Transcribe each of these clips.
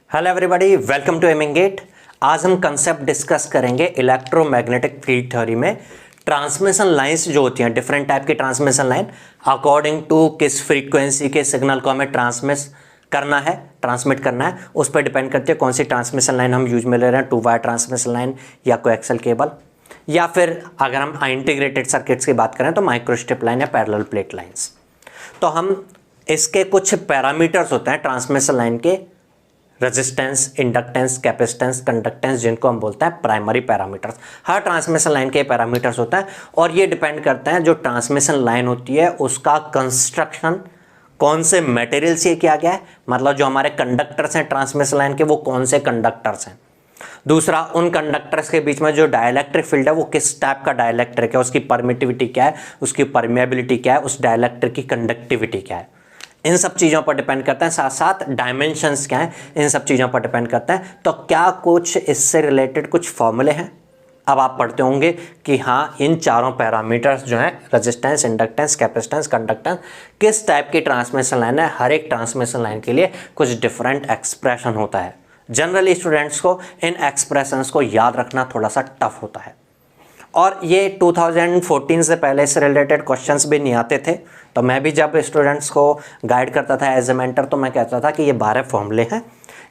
Hello everybody, welcome to एमिंगेट। आज हम कंसेप्ट डिस्कस करेंगे इलेक्ट्रोमैग्नेटिक फील्ड थ्योरी में ट्रांसमिशन लाइंस जो होती हैं, डिफरेंट टाइप की ट्रांसमिशन लाइन अकॉर्डिंग टू किस फ्रीक्वेंसी के सिग्नल को हमें ट्रांसमिट करना है उस पर डिपेंड करती है कौन सी ट्रांसमिशन लाइन हम यूज में ले रहे हैं, 2 वायर ट्रांसमिशन लाइन या कोएक्सियल केबल, या फिर अगर हम इंटीग्रेटेड सर्किट्स की बात करें तो माइक्रोस्ट्रिप लाइन या पैरेलल प्लेट लाइंस। तो हम इसके कुछ पैरामीटर्स होते हैं ट्रांसमिशन लाइन के, रेजिस्टेंस, इंडक्टेंस, कैपेसिटेंस, कंडक्टेंस, जिनको हम बोलते हैं प्राइमरी पैरामीटर्स। हर ट्रांसमिशन लाइन के पैरामीटर्स होता है और ये डिपेंड करते हैं जो ट्रांसमिशन लाइन होती है उसका कंस्ट्रक्शन कौन से मटेरियल से किया गया है, मतलब जो हमारे कंडक्टर्स हैं ट्रांसमिशन लाइन के वो कौन से कंडक्टर्स हैं। दूसरा, उन कंडक्टर्स के बीच में जो डाइलेक्ट्रिक फील्ड है वो किस टाइप का डाइलेक्ट्रिक है, उसकी परमिटिविटी क्या है, उसकी परमेबिलिटी क्या है, उस डाइलेक्ट्रिक की कंडक्टिविटी क्या है। इन सब चीज़ों पर डिपेंड करते हैं। साथ साथ डायमेंशंस क्या हैं, इन सब चीज़ों पर डिपेंड करते हैं। तो क्या कुछ इससे रिलेटेड कुछ फॉर्मूले हैं, अब आप पढ़ते होंगे कि हाँ, इन चारों पैरामीटर्स जो हैं रेजिस्टेंस, इंडक्टेंस, कैपेसिटेंस, कंडक्टेंस, किस टाइप की ट्रांसमिशन लाइन है, हर एक ट्रांसमिशन लाइन के लिए कुछ डिफरेंट एक्सप्रेशन होता है। जनरली स्टूडेंट्स को इन एक्सप्रेशंस को याद रखना थोड़ा सा टफ होता है और ये 2014 से पहले से रिलेटेड क्वेश्चंस भी नहीं आते थे। तो मैं भी जब स्टूडेंट्स को गाइड करता था एज ए मेंटर तो मैं कहता था कि ये 12 फॉर्मूले हैं,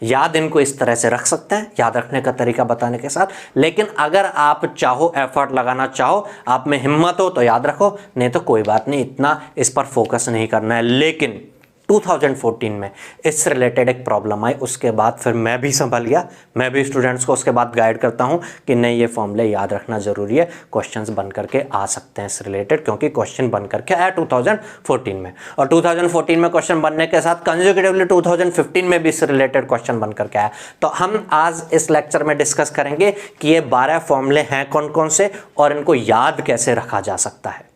याद इनको इस तरह से रख सकते हैं, याद रखने का तरीका बताने के साथ। लेकिन अगर आप चाहो, एफर्ट लगाना चाहो, आप में हिम्मत हो तो याद रखो, नहीं तो कोई बात नहीं, इतना इस पर फोकस नहीं करना है। लेकिन 2014 में इससे रिलेटेड एक प्रॉब्लम आई, उसके बाद फिर मैं भी संभल गया, मैं भी स्टूडेंट्स को उसके बाद गाइड करता हूं कि नहीं, ये फॉर्मूले याद रखना ज़रूरी है, क्वेश्चंस बन करके आ सकते हैं इससे रिलेटेड, क्योंकि क्वेश्चन बन करके आया 2014 में और 2014 में क्वेश्चन बनने के साथ कंसेक्यूटिवली 2015 में भी इससे रिलेटेड क्वेश्चन बन करके आया। तो हम आज इस लेक्चर में डिस्कस करेंगे कि ये 12 फॉर्मूले हैं कौन कौन से और इनको याद कैसे रखा जा सकता है।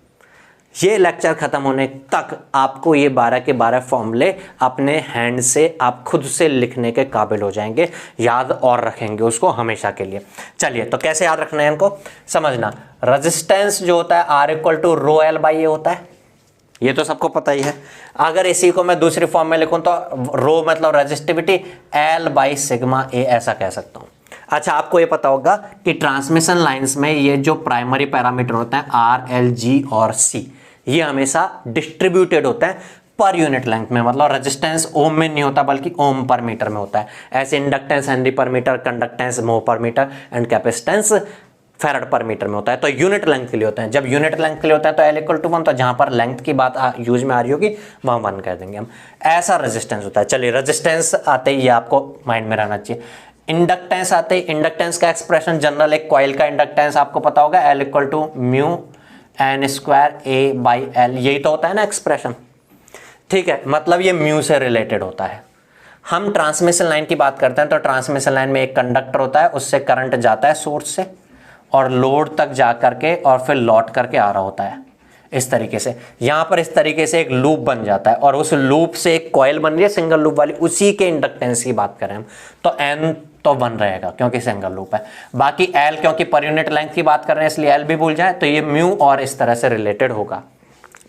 ये लेक्चर खत्म होने तक आपको ये 12 के 12 फॉर्मूले अपने हैंड से आप खुद से लिखने के काबिल हो जाएंगे, याद और रखेंगे उसको हमेशा के लिए। चलिए, तो कैसे याद रखना है इनको समझना। रेजिस्टेंस जो होता है R=ρL/A होता है, ये तो सबको पता ही है। अगर इसी को मैं दूसरी फॉर्म में लिखूं तो रो मतलब रेजिस्टिविटी, L/σA ऐसा कह सकता हूं। अच्छा, आपको ये पता होगा कि ट्रांसमिशन लाइंस में ये जो प्राइमरी पैरामीटर होते हैं R, L, G और C, ये हमेशा डिस्ट्रीब्यूटेड होता है पर यूनिट लेंथ में, मतलब रेजिस्टेंस ओम में नहीं होता बल्कि ओम पर मीटर में होता है। ऐसे इंडक्टेंस हेनरी पर मीटर, कंडक्टेंस मोह पर मीटर एंड कैपेसिटेंस फैराड पर मीटर में होता है। तो यूनिट लेंथ के लिए होते हैं। जब यूनिट लेंथ के लिए होता है तो L=1, तो जहां पर लेंथ की बात यूज में आ रही होगी वहां 1 कह देंगे हम। ऐसा रेजिस्टेंस होता है। चलिए, रेजिस्टेंस आते ही ये आपको माइंड में रहना चाहिए। इंडक्टेंस आते ही, इंडक्टेंस का एक्सप्रेशन जनरल, एक कॉइल का इंडक्टेंस आपको पता होगा, L=μN²A/L, यही तो होता है ना एक्सप्रेशन, ठीक है। मतलब ये म्यू से रिलेटेड होता है। हम ट्रांसमिशन लाइन की बात करते हैं तो ट्रांसमिशन लाइन में एक कंडक्टर होता है, उससे करंट जाता है सोर्स से और लोड तक जा करके और फिर लौट करके आ रहा होता है इस तरीके से। यहां पर इस तरीके से एक लूप बन जाता है और उस लूप से एक कॉइल बन रही है सिंगल लूप वाली, उसी के इंडक्टेंस की बात करें हम तो N तो 1 रहेगा क्योंकि सिंगल लूप है। बाकी L क्योंकि पर यूनिट लेंथ की बात कर रहे हैं इसलिए L भी भूल जाए, तो ये म्यू और इस तरह से रिलेटेड होगा।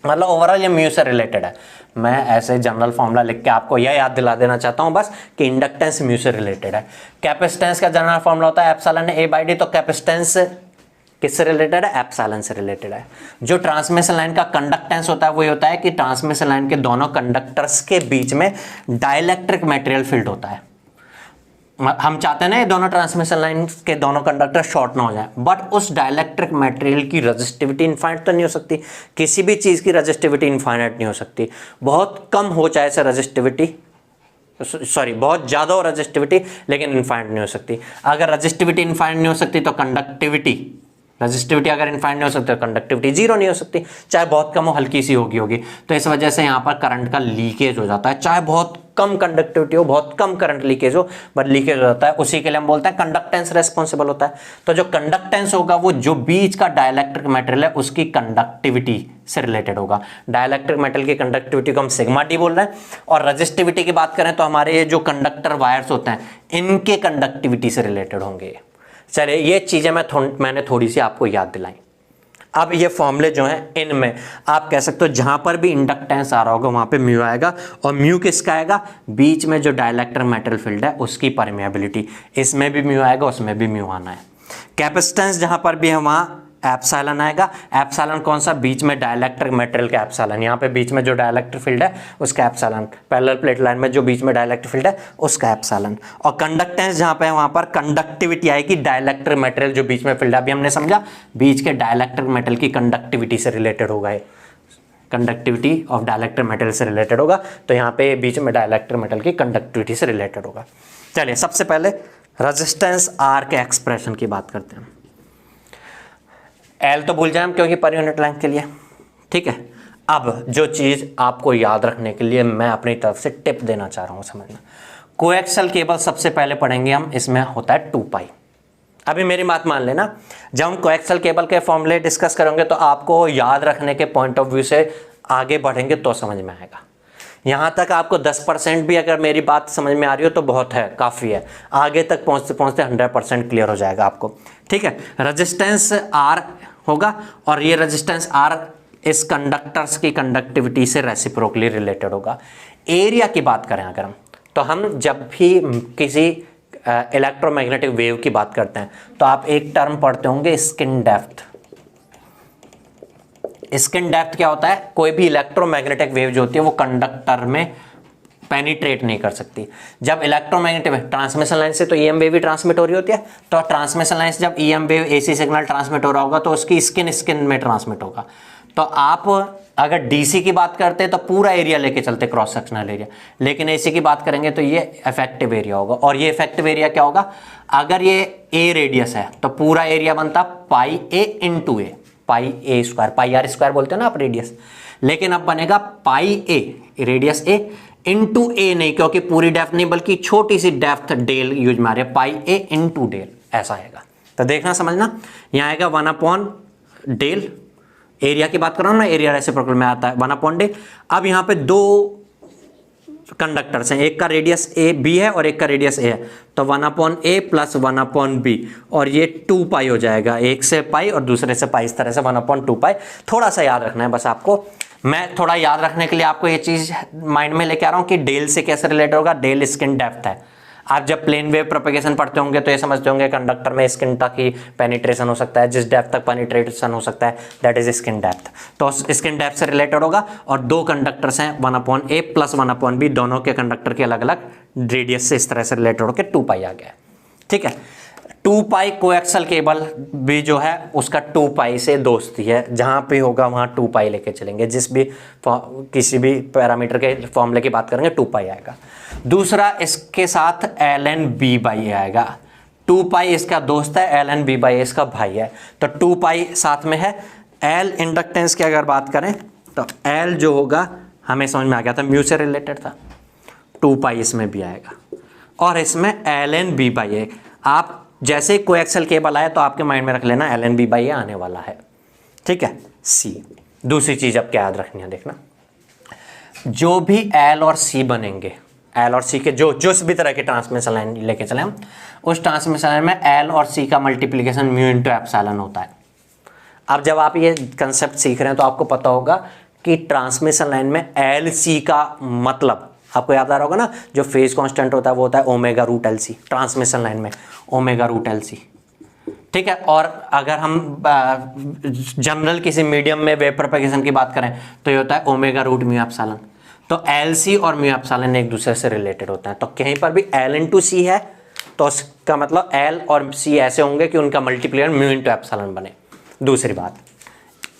मतलब ओवरऑल ये म्यू से रिलेटेड है। मैं ऐसे जनरल फॉर्मूला लिख के आपको यह याद दिला देना चाहता हूं बस कि इंडक्टेंस म्यू से रिलेटेड है। कैपेसिटेंस का जनरल फॉर्मूला होता है ε/A/d, तो कैपेसिटेंस किससे रिलेटेड है? एप्सिलॉन से रिलेटेड है। जो ट्रांसमिशन लाइन का कंडक्टेंस होता है वो ये होता है कि ट्रांसमिशन लाइन के दोनों कंडक्टर्स के बीच में डाइलेक्ट्रिक मटेरियल फील्ड होता है। हम चाहते हैं ना ये दोनों ट्रांसमिशन लाइन के दोनों कंडक्टर शॉर्ट ना हो जाए, बट उस डाइलेक्ट्रिक मटेरियल की रेजिस्टिविटी इनफाइनाइट तो नहीं हो सकती। किसी भी चीज की रेजिस्टिविटी इनफाइनाइट नहीं हो सकती। बहुत कम हो चाहे से रेजिस्टिविटी, बहुत ज्यादा हो रेजिस्टिविटी, लेकिन इनफाइनाइट नहीं हो सकती। अगर रेजिस्टिविटी इनफाइनाइट नहीं हो सकती तो कंडक्टिविटी, रेजिस्टिविटी अगर इनफाइनाइट नहीं हो सकती तो कंडक्टिविटी 0 नहीं हो सकती, चाहे बहुत कम हो, हल्की सी होगी। तो इस वजह से यहाँ पर करंट का लीकेज हो जाता है, चाहे बहुत कम कंडक्टिविटी हो, बहुत कम करंट लीकेज हो, बट लीकेज हो जाता है। उसी के लिए हम बोलते हैं कंडक्टेंस रेस्पॉन्सिबल होता है। तो जो कंडक्टेंस होगा वो जो बीच का डाइलेक्ट्रिक मटेरियल है उसकी कंडक्टिविटी से रिलेटेड होगा। डाइलेक्ट्रिक मटेरियल की कंडक्टिविटी को हम सिग्मा डी बोल रहे हैं और रेजिस्टिविटी की बात करें तो हमारे ये जो कंडक्टर वायर्स होते हैं इनके कंडक्टिविटी से रिलेटेड होंगे। चलिए, ये चीजें मैंने थोड़ी सी आपको याद दिलाई। अब ये फॉर्मूले जो हैं इनमें आप कह सकते हो जहां पर भी इंडक्टेंस आ रहा होगा वहां पे म्यू आएगा, और म्यू किसका आएगा, बीच में जो डाइलेक्ट्रिक मेटल फील्ड है उसकी परमेबिलिटी, इसमें भी म्यू आएगा उसमें भी म्यू आना है। कैपेसिटेंस जहां पर भी है वहां एप्सिलॉन आएगा, एप्सिलॉन कौन सा, बीच में डाइलेक्ट्रिक मटेरियल का एप्सिलॉन, यहाँ पे बीच में जो डाइलेक्ट्रिक फील्ड है उसका एप्सिलॉन, पैरेलल प्लेट लाइन में जो बीच में डाइलेक्ट्रिक फील्ड है उसका एप्सिलॉन। और कंडक्टेंस जहाँ पे है वहाँ पर कंडक्टिविटी आएगी, डाइलेक्ट्रिक मटेरियल जो बीच में फील्ड है, अभी हमने समझा बीच के डाइलेक्ट्रिक मेटल की कंडक्टिविटी से रिलेटेड होगा, ये कंडक्टिविटी ऑफ डाइलेक्ट्रिक मेटल से रिलेटेड होगा, तो यहाँ पे बीच में डाइलेक्ट्रिक मेटल की कंडक्टिविटी से रिलेटेड होगा। चलिए सबसे पहले रेजिस्टेंस आर के एक्सप्रेशन की बात करते हैं। एल तो भूल जाए क्योंकि पर यूनिट लेंथ के लिए, ठीक है। अब जो चीज़ आपको याद रखने के लिए मैं अपनी तरफ से टिप देना चाह रहा हूँ समझना, कोएक्सियल केबल सबसे पहले पढ़ेंगे हम, इसमें होता है 2 पाई। अभी मेरी बात मान लेना, जब हम कोएक्सियल केबल के फॉर्मूले डिस्कस करेंगे तो आपको याद रखने के पॉइंट ऑफ व्यू से आगे बढ़ेंगे तो समझ में आएगा। यहाँ तक आपको 10% भी अगर मेरी बात समझ में आ रही हो तो बहुत है, काफ़ी है, आगे तक पहुँचते पहुँचते 100% क्लियर हो जाएगा आपको, ठीक है। रेजिस्टेंस आर होगा और ये रेजिस्टेंस आर इस कंडक्टर्स की कंडक्टिविटी से रेसिप्रोकली रिलेटेड होगा। एरिया की बात करें अगर हम, तो हम जब भी किसी इलेक्ट्रोमैग्नेटिक वेव की बात करते हैं तो आप एक टर्म पढ़ते होंगे स्किन डेप्थ। स्किन डेप्थ क्या होता है, कोई भी इलेक्ट्रोमैग्नेटिक वेव जो होती है वो कंडक्टर में पेनिट्रेट नहीं कर सकती। जब इलेक्ट्रोमैग्नेटिक ट्रांसमिशन लाइन से तो ईएम वेव भी ट्रांसमिट हो रही होती है, तो ट्रांसमिशन लाइन से जब EM wave AC signal transmit हो रहा होगा तो उसकी स्किन में ट्रांसमिट होगा। तो आप अगर डीसी की बात करते हैं तो पूरा एरिया लेके चलते, क्रॉस सेक्शनल एरिया, लेकिन एसी की बात करेंगे तो ये इफेक्टिव एरिया होगा। और ये इफेक्टिव एरिया क्या होगा, अगर ये ए रेडियस है तो पूरा एरिया बनता pi A into A, pi A square, pi R square बोलते हैं ना आप रेडियस, लेकिन अब बनेगा पाई ए रेडियस ए इंटू ए नहीं, क्योंकि पूरी डेप्थ नहीं बल्कि छोटी सी डेप्थ डेल यूज मारे, पाई ए इंटू डेल ऐसा आएगा। तो देखना समझना, यहाँ आएगा 1/डेल, एरिया की बात कर रहा हूँ ना, एरिया रेसिप्रोकल में आता है 1/डेल। अब यहाँ पे 2 कंडक्टर्स हैं, एक का रेडियस ए बी है और एक का रेडियस ए है, तो 1/a प्लस 1/b, और ये 2 पाई हो जाएगा, एक से पाई और दूसरे से पाई, इस तरह से 1/2 पाई। थोड़ा सा याद रखना है बस आपको, मैं थोड़ा याद रखने के लिए आपको ये चीज़ माइंड में लेके आ रहा हूँ कि डेल से कैसे रिलेटेड होगा, डेल स्किन डेप्थ है। आप जब प्लेन वेव प्रोपेगेशन पढ़ते होंगे तो ये समझते होंगे कंडक्टर में स्किन तक ही पेनिट्रेशन हो सकता है, जिस डेप्थ तक पेनिट्रेशन हो सकता है दैट इज स्किन डेप्थ, तो स्किन डेप्थ से रिलेटेड होगा। और 2 कंडक्टर्स हैं 1/a प्लस 1/b, दोनों के कंडक्टर के अलग अलग रेडियस से इस तरह से रिलेटेड होकर 2 पाई आ गया, ठीक है। 2 पाई कोएक्सियल केबल भी जो है उसका 2 पाई से दोस्ती है, जहां पे होगा वहां 2 पाई लेके चलेंगे, जिस भी किसी भी पैरामीटर के फॉर्मूले की बात करेंगे 2 पाई आएगा। दूसरा इसके साथ ln b/a आएगा, 2 पाई इसका दोस्त है, ln b/a इसका भाई है, तो 2 पाई साथ में है। L इंडक्टेंस की अगर बात करें तो L जो होगा हमें समझ में आ गया था, म्यू से रिलेटेड था, 2 पाई इसमें भी आएगा, और इसमें ln b/a। आप जैसे कोएक्सियल केबल आए तो आपके माइंड में रख लेना ln b/a आने वाला है, ठीक है। सी दूसरी चीज अब क्या याद रखनी है, देखना जो भी L और C बनेंगे, L और C के जो भी तरह के ट्रांसमिशन लाइन लेके चले हम, उस ट्रांसमिशन लाइन में L और C का मल्टीप्लिकेशन म्यू इंटू एप्सिलॉन होता है। अब जब आप ये कंसेप्ट सीख रहे हैं तो आपको पता होगा कि ट्रांसमिशन लाइन में LC का मतलब आपको याद आ रहा होगा ना, जो फेज कांस्टेंट होता है वो होता है ω√LC, ट्रांसमिशन लाइन में ω√LC, ठीक है। और अगर हम जनरल किसी मीडियम में वेव प्रोपेगेशन की बात करें तो ये होता है ω√με। तो LC और με एक दूसरे से रिलेटेड होते हैं, तो कहीं पर भी L इंटू C है तो उसका मतलब L और C ऐसे होंगे कि उनका मल्टीप्लियर म्यू इंटू एप्सिलॉन बने। दूसरी बात,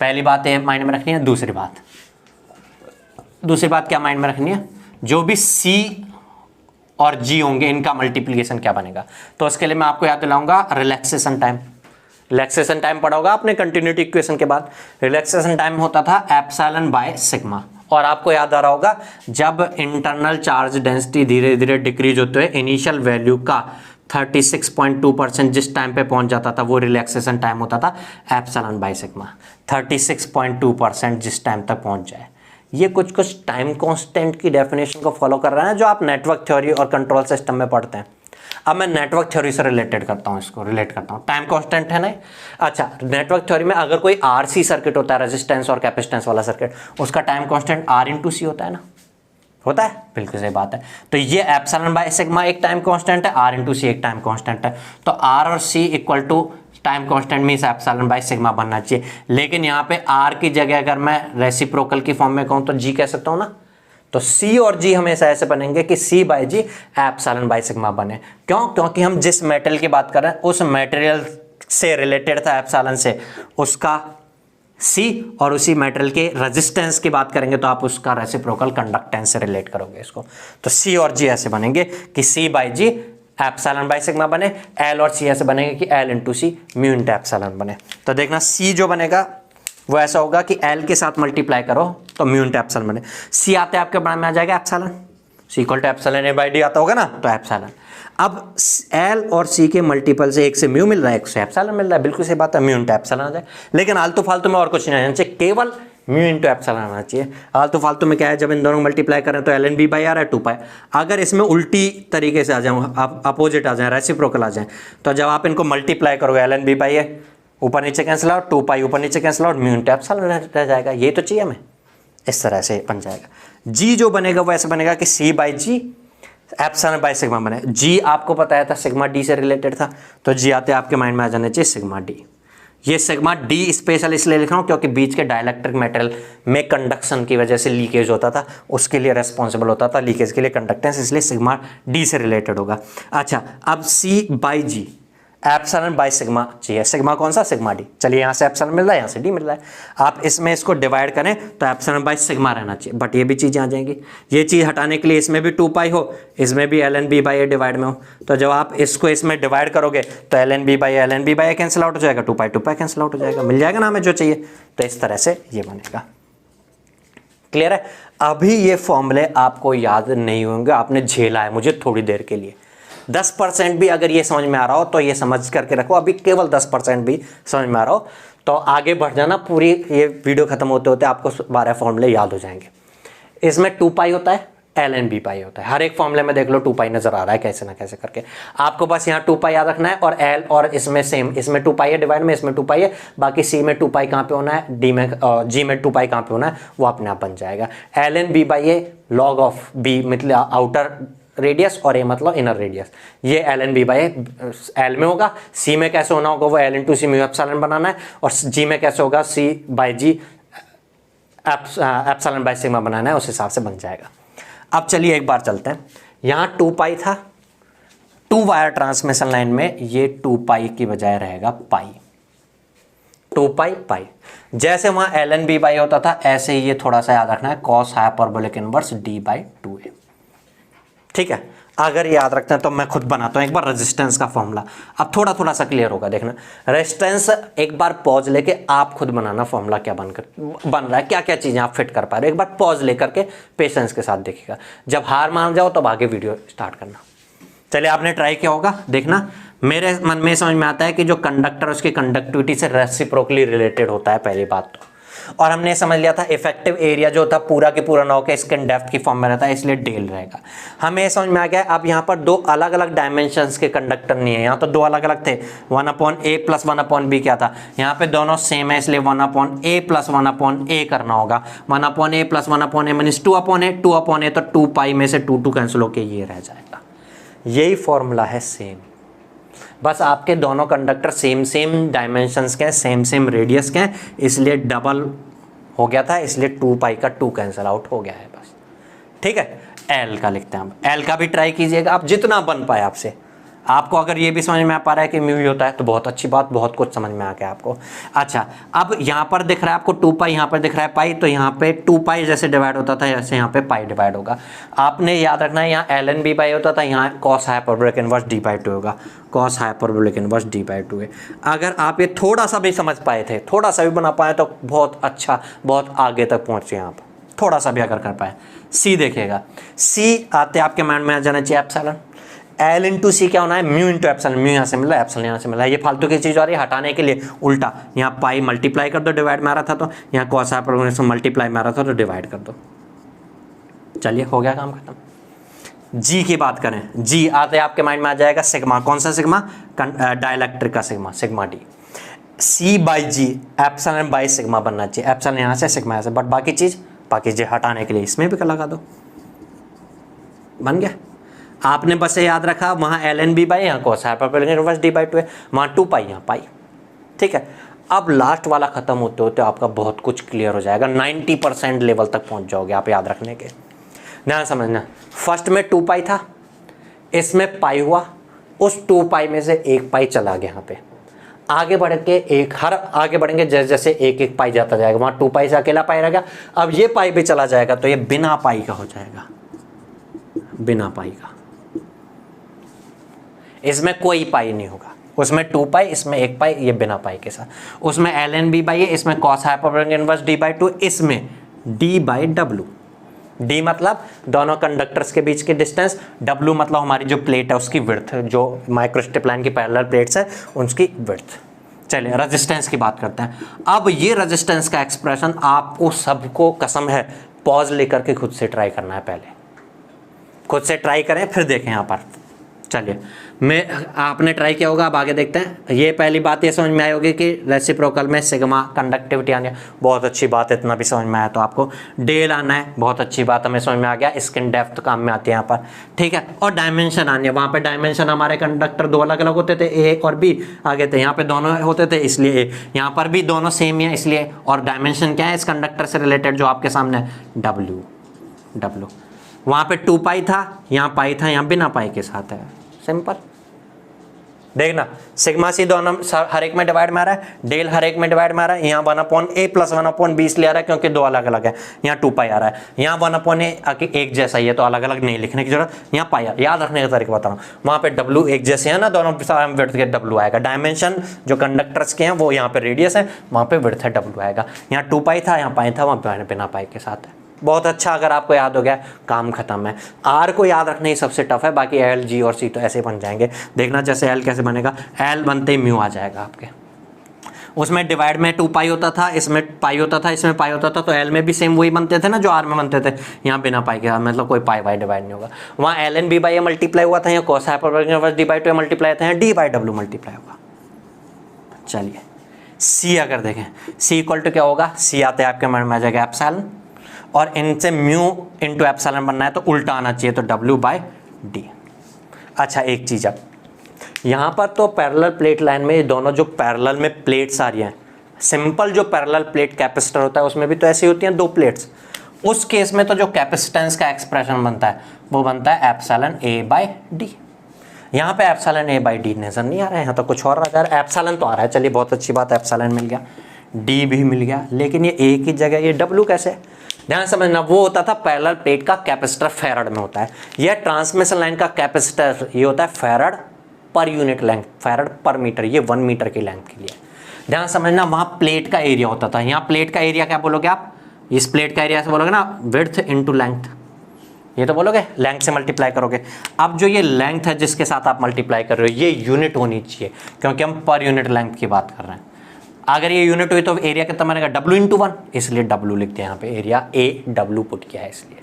पहली बात ये माइंड में रखनी है, दूसरी बात क्या माइंड में रखनी है, जो भी C और G होंगे इनका मल्टीप्लिकेशन क्या बनेगा, तो उसके लिए मैं आपको याद दिलाऊंगा रिलैक्सेशन टाइम। रिलैक्सेशन टाइम पढ़ा होगा आपने कंटिन्यूटी इक्वेशन के बाद, रिलैक्सेशन टाइम होता था ε/σ, और आपको याद आ रहा होगा जब इंटरनल चार्ज डेंसिटी धीरे धीरे डिक्रीज होते हुए इनिशियल वैल्यू का 36.2% जिस टाइम पे पहुंच जाता था वो रिलैक्सेशन टाइम होता था ε/σ। 36.2% जिस टाइम तक पहुंच जाए, ये कुछ टाइम कांस्टेंट की डेफिनेशन को फॉलो कर रहा है जो आप नेटवर्क थ्योरी और कंट्रोल सिस्टम में पढ़ते हैं। अब मैं नेटवर्क थ्योरी से रिलेटेड करता हूँ, इसको रिलेट करता हूँ। टाइम कांस्टेंट है ना। अच्छा, नेटवर्क थ्योरी में अगर कोई आरसी सर्किट होता है, रेजिस्टेंस और कैपेसिटेंस वाला सर्किट, उसका टाइम कांस्टेंट आर इंटू सी होता है ना, होता है, बिल्कुल सही बात है। तो ये एप्सिलॉन बाय सिग्मा एक टाइम कांस्टेंट है, आर इंटू सी एक टाइम कांस्टेंट है। तो आर और C equal to time constant means epsilon by sigma बनना चाहिए। लेकिन यहाँ पे आर की जगह अगर मैं रेसिप्रोकल की फॉर्म में कहूँ तो जी कह सकता हूँ ना। तो सी और जी हमेशा ऐसे बनेंगे कि C by G epsilon by sigma बने। क्यों? क्योंकि हम जिस मेटल की बात कर रहे हैं उस मेटेरियल से रिलेटेड था एप्सिलॉन से, उसका सी, और उसी मेटल के रेजिस्टेंस की बात करेंगे तो आप उसका रेसिप्रोकल कंडक्टेंस से रिलेट करोगे इसको। तो सी और जी ऐसे बनेंगे कि C by G epsilon by sigma बने, एल और सी ऐसे बनेंगे कि L into C mu into epsilon बने। तो देखना सी जो बनेगा वो ऐसा होगा कि एल के साथ मल्टीप्लाई करो तो म्यू इंटू एप्सिलॉन बने। सी आते आपके बारे में आ जाएगा epsilon, C equal to epsilon A by D आता होगा ना, तो एप्सिलॉन। अब एल और सी के मल्टीपल से एक से म्यू मिल रहा है, एक से एप्सिलॉन मिल रहा है, बिल्कुल सही बात है, म्यू इंटू एप्सिलॉन आ जाए। लेकिन आलतू फालतू में और कुछ नहीं आना चाहिए, केवल म्यू इंटू एप्सिलॉन आना चाहिए। आलतू फालतू में क्या है, जब इन दोनों मल्टीप्लाई करें तो एल एन बी बाई आ रहा है 2 पाई। अगर इसमें उल्टी तरीके से आ जाए, आप अपोजिट आ जाए, रेसिप्रोकल आ जाए, तो जब आप इनको मल्टीप्लाई करोगे एल एन बी बाई है, ऊपर नीचे कैंसिल आउट, 2 पाई ऊपर नीचे cancel out, mu into epsilon रह जाएगा। ये तो चाहिए हमें, इस तरह से बन जाएगा। जी जो बनेगा वो ऐसे बनेगा कि C by G epsilon by sigma बने। जी आपको बताया था सिग्मा डी से रिलेटेड था, तो जी आते आपके माइंड में आ जाने चाहिए सिग्मा डी। ये सिग्मा डी स्पेशल इसलिए लिख रहा हूँ क्योंकि बीच के डाइलेक्ट्रिक मेटेरियल में कंडक्शन की वजह से लीकेज होता था, उसके लिए रेस्पॉन्सिबल होता था लीकेज के लिए कंडक्टेंस, इसलिए सिग्मा डी से रिलेटेड होगा। अच्छा, अब C by G epsilon by sigma चाहिए। सिग्मा कौन सा? Sigma D. चलिए यहाँ से एप्सिलॉन मिल रहा है, यहाँ से डी मिल रहा है। आप इसमें इसको डिवाइड करें तो एप्सिलॉन बाय सिग्मा रहना चाहिए, बट ये भी चीज़ें आ जाएंगी। ये चीज़ हटाने के लिए इसमें भी 2 पाई हो, इसमें भी L N B by A divide में हो, तो जब आप इसको इसमें डिवाइड करोगे तो L N B by A cancel out हो जाएगा, 2 पाई कैंसिल आउट हो जाएगा, मिल जाएगा ना हमें जो चाहिए। तो इस तरह से ये बनेगा। क्लियर है? अभी ये फॉर्मूले आपको याद नहीं होंगे, आपने झेला है मुझे थोड़ी देर के लिए। 10% भी अगर ये समझ में आ रहा हो तो ये समझ करके रखो, अभी केवल 10% भी समझ में आ रहा हो तो आगे बढ़ जाना, पूरी ये वीडियो खत्म होते होते आपको 12 फॉर्मूले याद हो जाएंगे। इसमें 2 पाई होता है, एल एन बी पाई होता है, हर एक फॉर्मूले में देख लो 2 पाई नजर आ रहा है कैसे ना कैसे करके। आपको बस यहाँ 2 पाई याद रखना है, और एल और इसमें सेम, इसमें 2 पाई है डिवाइड में, इसमें 2 पाई है, बाकी सी में 2 पाई कहाँ पे होना है, डी में जी में 2 पाई कहाँ पे होना है, वो अपने आप बन जाएगा। L N B by A log of B मतलब आउटर रेडियस और ए मतलब इनर रेडियस, ये L N B by L में होगा। सी में कैसे होना होगा, वो L into C mu epsilon बनाना है, और जी में कैसे होगा, C by G epsilon by sigma बनाना है, उस हिसाब से बन जाएगा। अब चलिए एक बार चलते हैं, यहाँ 2 पाई था, 2 वायर ट्रांसमिशन लाइन में ये 2 पाई की बजाय रहेगा पाई, 2 पाई पाई। जैसे वहाँ एल एन बी बाई होता था ऐसे ही ये थोड़ा सा याद रखना है, cos hyperbolic inverse D by 2a। ठीक है, अगर याद रखते हैं तो मैं खुद बनाता हूं एक बार रेजिस्टेंस का फॉर्मूला, अब थोड़ा थोड़ा सा क्लियर होगा। देखना रेजिस्टेंस, एक बार पॉज लेके आप खुद बनाना फॉर्मूला क्या बन रहा है, क्या क्या चीजें आप फिट कर पा रहे हो, एक बार पॉज लेकर के पेशेंस के साथ देखिएगा। जब हार मान जाओ तब आगे वीडियो स्टार्ट करना। चलिए आपने ट्राई किया होगा, देखना मेरे मन में समझ में आता है कि जो कंडक्टर उसकी कंडक्टिविटी से रेसिप्रोकली रिलेटेड होता है, पहली बात तो। और हमने समझ लिया था इफेक्टिव एरिया जो था पूरा के पूरा ना होकर स्किन डेप्थ की फॉर्म में रहता है, इसलिए डेल रहेगा। हमें समझ में आ गया। अब यहाँ पर 2 अलग अलग डायमेंशंस के कंडक्टर नहीं है, यहाँ तो 2 अलग अलग थे, 1/a प्लस 1/b क्या था, यहाँ पे दोनों सेम है, इसलिए 1/a प्लस 1/a करना होगा। 1/a plus 1/a means 2/a, 2/a तो 2 पाई में से 2 कैंसिल होके ये रह जाएगा। यही फॉर्मूला है सेम, बस आपके दोनों कंडक्टर सेम डायमेंशंस के, सेम रेडियस के, इसलिए डबल हो गया था, इसलिए 2 पाई का 2 कैंसिल आउट हो गया है बस। ठीक है, एल का लिखते हैं हम, एल का भी ट्राई कीजिएगा आप जितना बन पाए आपसे। आपको अगर ये भी समझ में आ पा रहा है कि म्यू ही होता है तो बहुत अच्छी बात, बहुत कुछ समझ में आ गया आपको। अच्छा, अब यहाँ पर दिख रहा है आपको 2 पाई, यहाँ पर दिख रहा है पाई, तो यहाँ पे 2 पाई जैसे डिवाइड होता था जैसे यहाँ पे पाई डिवाइड होगा। आपने याद रखना है यहाँ एल एन बी बाई होता था, यहाँ cos hyperbolic inverse D by 2 होगा, cos hyperbolic inverse D by 2 है। अगर आप ये थोड़ा सा भी समझ पाए थे, थोड़ा सा भी बना पाए तो बहुत अच्छा, बहुत आगे तक पहुँचे आप, थोड़ा सा भी अगर कर पाए। सी देखिएगा, सी आते आपके माइंड में आ जाना चाहिए एप्सिलॉन, एल इंटू सी क्या होना है, म्यू इंटू एप्सिलॉन, म्यू यहाँ से मिला, एप्सिलॉन यहाँ से मिला। ये फालतू की चीज़ आ रही है, हटाने के लिए उल्टा यहाँ पाई मल्टीप्लाई कर दो, डिवाइड में आ रहा था तो यहाँ कॉस हाइपरबोलिक मल्टीप्लाई में आ रहा था तो डिवाइड कर दो। चलिए हो गया काम खत्म। जी की बात करें, जी आते आपके माइंड में आ जाएगा सिग्मा, कौन सा सिग्मा, डाइलेक्ट्रिक का sigma, sigma D. C by G epsilon by sigma बनना चाहिए, एप्सिलॉन यहाँ से सिग्मा यहाँ से, बट बाकी चीज हटाने के लिए इसमें भी लगा दो, बन गया। आपने बस ये याद रखा वहाँ एल एन बी बाई, यहाँ cos hyperbolic inverse D by 2 है, वहाँ 2 पाई यहाँ पाई, ठीक है। अब लास्ट वाला खत्म होते होते आपका बहुत कुछ क्लियर हो जाएगा, 90% लेवल तक पहुँच जाओगे आप याद रखने के। ध्यान समझना, फर्स्ट में 2 पाई था, इसमें पाई हुआ, उस 2 पाई में से 1 पाई चला गया यहाँ पे, आगे बढ़ के आगे बढ़ेंगे जैसे जैसे एक पाई जाता जाएगा, वहाँ 2 पाई से अकेला पाई रहेगा, अब ये पाई भी चला जाएगा तो ये बिना पाई का हो जाएगा, बिना पाई का, इसमें कोई पाई नहीं होगा, उसमें 2 पाई, इसमें 1 पाई, ये बिना पाई के साथ, उसमें एल एन बी बाई है, इसमें cos hyperbolic inverse D by 2, इसमें डी बाई डब्ल्यू, डी मतलब दोनों कंडक्टर्स के बीच की डिस्टेंस, डब्ल्यू मतलब हमारी जो प्लेट है उसकी विड्थ, जो माइक्रोस्ट्रिप लाइन की पैरेलल प्लेट्स है उनकी विड्थ। चलिए रेजिस्टेंस की बात करते हैं। अब ये रेजिस्टेंस का एक्सप्रेशन आपको सबको कसम है पॉज लेकर के खुद से ट्राई करना है, पहले खुद से ट्राई करें फिर देखें यहाँ पर। चलिए आपने ट्राई किया होगा, अब आगे देखते हैं। ये पहली बात ये समझ में आई होगी कि रेसिप्रोकल में सिग्मा कंडक्टिविटी आनी है, बहुत अच्छी बात है, इतना भी समझ में आया तो आपको डेल आना है, बहुत अच्छी बात हमें समझ में आ गया, स्किन डेप्थ काम में आती है यहाँ पर, ठीक है। और डायमेंशन आनी है, वहाँ पे डायमेंशन हमारे कंडक्टर 2 अलग अलग होते थे, ए और बी आगे थे, यहाँ पे दोनों होते थे इसलिए ए, यहाँ पर भी दोनों सेम ही है इसलिए, और डायमेंशन क्या है इस कंडक्टर से रिलेटेड जो आपके सामने है, डब्ल्यू। वहाँ पे 2 पाई था, यहाँ पाई था, यहाँ बिना पाई के साथ है, सिंपल। देखना सिग्मा सी दोनों हर एक में डिवाइड में आ रहा है, डेल हर एक में डिवाइड में आ रहा है, यहाँ 1/a प्लस 1/b इसलिए आ रहा है क्योंकि 2 अलग अलग है, यहाँ 2 पाई आ रहा है, यहाँ 1/a एक जैसा ही है तो अलग अलग नहीं लिखने की जरूरत, यहाँ पाई याद रखने का तरीका बता रहा हूँ, वहाँ पे डब्ल्यू एक जैसे है ना, दोनों विड्थ के डब्ल्यू आएगा, डायमेंशन जो कंडक्टर्स के हैं वो यहाँ पे रेडियस है, वहाँ पे विड्थ है डब्ल्यू आएगा, यहाँ 2 पाई था, यहाँ पाई था, वहाँ बिना पाई के साथ है। बहुत अच्छा, अगर आपको याद हो गया काम खत्म है। आर को याद रखना ही सबसे टफ है, बाकी एल जी और सी तो ऐसे बन जाएंगे। देखना जैसे एल कैसे बनेगा, एल बनते ही म्यू आ जाएगा आपके, उसमें डिवाइड में 2 पाई होता था, इसमें पाई होता था, इसमें पाई होता था, तो एल में भी सेम वही बनते थे ना जो आर में बनते थे, यहाँ बिना पाई के, मतलब कोई पाई वाई डिवाइड नहीं होगा। वहाँ L N B by A multiply हुआ था, यहाँ cos hyperbolic inverse D by 2 multiply था, यहाँ डी बाई डब्ल्यू मल्टीप्लाई होगा। चलिए सी अगर देखें, सी इक्वल टू क्या होगा, सी आते हैं आपके मन में आ जाएगा एप्सिलॉन, और इनसे म्यू इंटू एप्सिलॉन बनना है तो उल्टा आना चाहिए, तो डब्ल्यू बाई डी। अच्छा एक चीज़, अब यहाँ पर तो पैरेलल प्लेट लाइन में दोनों जो पैरेलल में प्लेट्स आ रही हैं, सिंपल जो पैरेलल प्लेट कैपेसिटर होता है उसमें भी तो ऐसी होती हैं 2 प्लेट्स, उस केस में तो जो कैपेसिटेंस का एक्सप्रेशन बनता है वो बनता है एप्सिलॉन ए बाई डी। यहाँ पे एप्सिलॉन ए बाई डी नजर नहीं आ रहा है, यहाँ तो कुछ और आ रहा है, एप्सिलॉन तो आ रहा है, चलिए बहुत अच्छी बात है, एप्सिलॉन मिल गया, डी भी मिल गया, लेकिन ये ए की जगह ये डब्ल्यू कैसे, ध्यान समझना, वो होता था पैरेलल प्लेट का कैपेसिटर फैराड में होता है, यह ट्रांसमिशन लाइन का कैपेसिटर ये होता है farad per unit length, farad पर मीटर, ये 1 मीटर की लेंथ के लिए। ध्यान समझना, वहाँ प्लेट का एरिया होता था, यहाँ प्लेट का एरिया क्या बोलोगे आप, इस प्लेट का एरिया से बोलोगे ना विड्थ इंटू लेंथ, ये तो बोलोगे लेंथ से मल्टीप्लाई करोगे। अब जो ये लेंथ है जिसके साथ आप मल्टीप्लाई कर रहे हो ये यूनिट होनी चाहिए, क्योंकि हम पर यूनिट लेंथ की बात कर रहे हैं। अगर ये यूनिट हुई तो एरिया कितना बनेगा, डब्ल्यू इंटू 1, इसलिए डब्ल्यू लिख दिया यहाँ पे, एरिया ए डब्ल्यू पुट किया है, इसलिए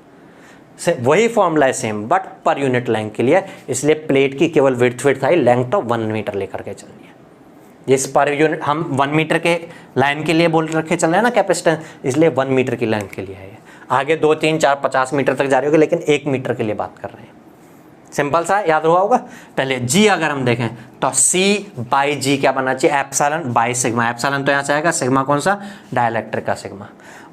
वही फॉर्मूला है same but per unit length के लिए, इसलिए प्लेट की केवल विड्थ आई, लेंथ तो 1 मीटर लेकर के चलनी है। इस पर यूनिट हम 1 मीटर के लाइन के लिए बोल रखे चल रहे हैं ना कैपेसिटेंस, इसलिए 1 मीटर की लेंथ के लिए है ये। आगे 2 3 4 50 मीटर तक जा रही होगी, लेकिन 1 मीटर के लिए बात कर रहे हैं, सिंपल सा याद हुआ होगा। पहले जी अगर हम देखें तो सी बाई जी क्या बनना चाहिए, एप्सिलॉन बाई सिग्मा, एप्सिलॉन तो यहाँ से आएगा, सिग्मा कौन सा, डाइलेक्ट्रिक का सिग्मा,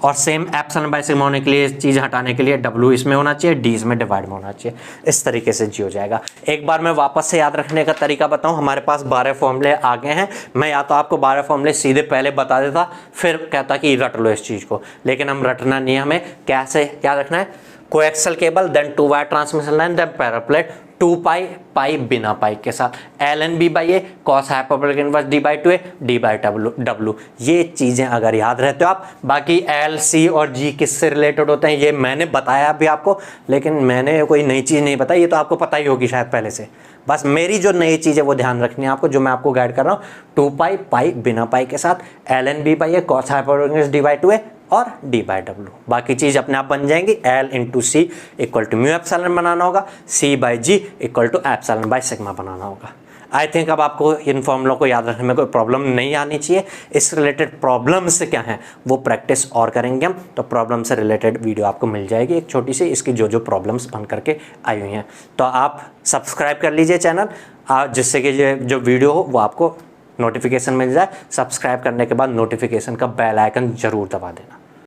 और सेम एप्सिलॉन बाई सिग्मा होने के लिए चीज़ हटाने के लिए डब्ल्यू इसमें होना चाहिए, डी इसमें डिवाइड में होना चाहिए, इस तरीके से जी हो जाएगा। एक बार मैं वापस से याद रखने का तरीका बताऊँ, हमारे पास 12 फॉर्मूले आ गए हैं, मैं या तो आपको 12 फॉर्मूले सीधे पहले बता देता फिर कहता कि रट लो इस चीज़ को, लेकिन हम रटना नहीं है, हमें कैसे याद रखना है, coaxial cable, then 2 wire transmission line, then parallel plate, 2 pi pi बिना पाई के साथ, L N B by A cos hyperbolic inverse D by 2 D by W, ये चीज़ें अगर याद रहते हो आप। बाकी एल सी और जी किससे रिलेटेड होते हैं ये मैंने बताया भी आपको, लेकिन मैंने कोई नई चीज़ नहीं बताई, ये तो आपको पता ही होगी शायद पहले से, बस मेरी जो नई चीज़ है वो ध्यान रखनी है आपको, जो मैं आपको गाइड कर रहा हूँ। 2 पाई पाई बिना पाई के साथ, L N B by A cos hyperbolic inverse D by 2 और डी बाई डब्ल्यू, बाकी चीज़ अपने आप बन जाएंगी। L into C equal to mu epsilon बनाना होगा, C by G equal to epsilon by sigma बनाना होगा। आई थिंक अब आपको इन फॉर्मूलों को याद रखने में कोई प्रॉब्लम नहीं आनी चाहिए। इस रिलेटेड प्रॉब्लम्स क्या हैं वो प्रैक्टिस और करेंगे हम, तो प्रॉब्लम से रिलेटेड वीडियो आपको मिल जाएगी एक छोटी सी, इसकी जो जो प्रॉब्लम्स बन करके आई हुई हैं। तो आप सब्सक्राइब कर लीजिए चैनल, जिससे कि जो वीडियो हो वो आपको नोटिफिकेशन मिल जाए। सब्सक्राइब करने के बाद नोटिफिकेशन का बेल आइकन ज़रूर दबा देना।